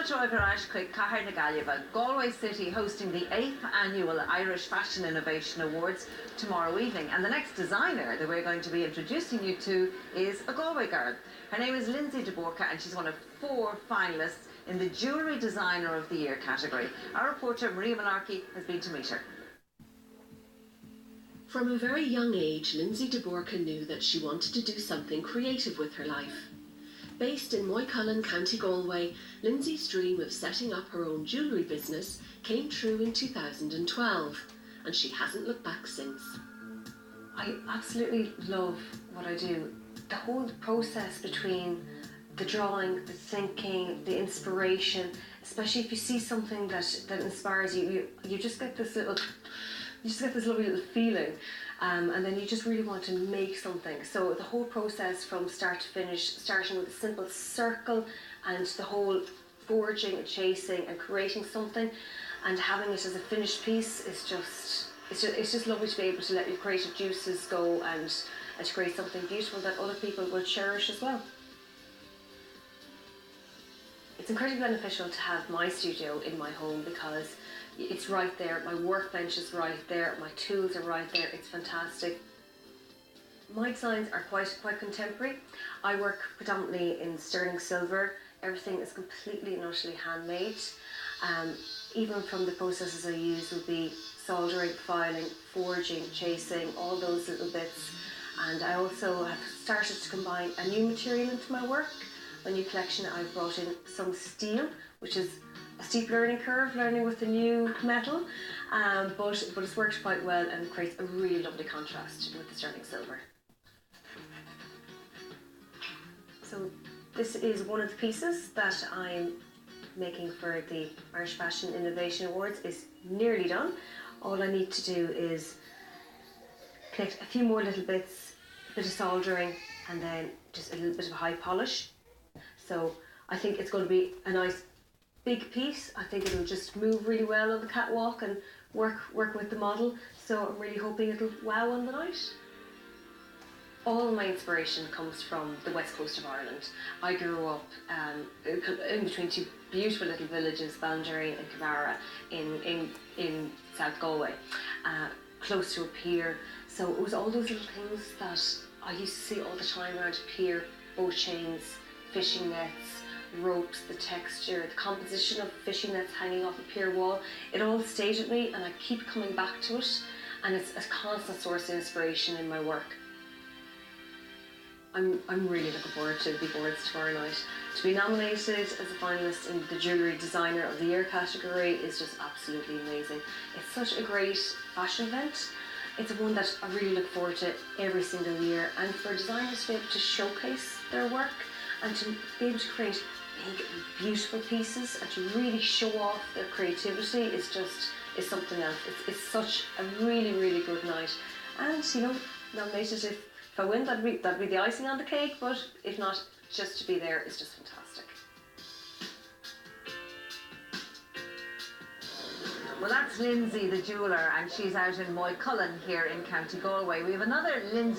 Chuig Cahir na Gaillimhe, Galway City hosting the 8th annual Irish Fashion Innovation Awards tomorrow evening. And the next designer that we're going to be introducing you to is a Galway girl. Her name is Lynsey Burca and she's one of 4 finalists in the Jewellery Designer of the Year category. Our reporter Maria Malarkey has been to meet her. From a very young age, Lynsey Burca knew that she wanted to do something creative with her life. Based in Moycullen, County Galway, Lynsey's dream of setting up her own jewellery business came true in 2012, and she hasn't looked back since. I absolutely love what I do. The whole process between the drawing, the thinking, the inspiration, especially if you see something that inspires you, you just get this lovely little feeling, and then you just really want to make something. So the whole process from start to finish, starting with a simple circle and the whole forging and chasing and creating something and having it as a finished piece is just lovely to be able to let your creative juices go and to create something beautiful that other people will cherish as well. It's incredibly beneficial to have my studio in my home because it's right there, my workbench is right there, my tools are right there, it's fantastic. My designs are quite contemporary. I work predominantly in sterling silver. Everything is completely and utterly handmade. Even from the processes I use would be soldering, filing, forging, chasing, all those little bits. And I also have started to combine a new material into my work. My new collection, I've brought in some steel, which is a steep learning curve, learning with the new metal, but it's worked quite well and creates a really lovely contrast with the sterling silver. So this is one of the pieces that I'm making for the Irish Fashion Innovation Awards. It's nearly done. All I need to do is connect a few more little bits, a bit of soldering, and then just a little bit of a high polish. So I think it's going to be a nice big piece. I think it'll just move really well on the catwalk and work with the model. So I'm really hoping it'll wow on the night. All my inspiration comes from the west coast of Ireland. I grew up in between 2 beautiful little villages, Ballinderry and Kavara, in South Galway, close to a pier. So it was all those little things that I used to see all the time around a pier: boat chains, fishing nets, ropes, the texture, the composition of fishing nets hanging off a pier wall. It all stayed with me and I keep coming back to it, and it's a constant source of inspiration in my work. I'm really looking forward to the awards tomorrow night. To be nominated as a finalist in the Jewellery Designer of the Year category is just absolutely amazing. It's such a great fashion event. It's one that I really look forward to every single year, and for designers to be able to showcase their work and to be able to create big and beautiful pieces and to really show off their creativity is something else. It's such a really good night, and nominated, if I win, that'd be the icing on the cake, but if not, just to be there is just fantastic. Well, that's Lynsey the jeweller, and she's out in Moycullen here in County Galway. We have another Lynsey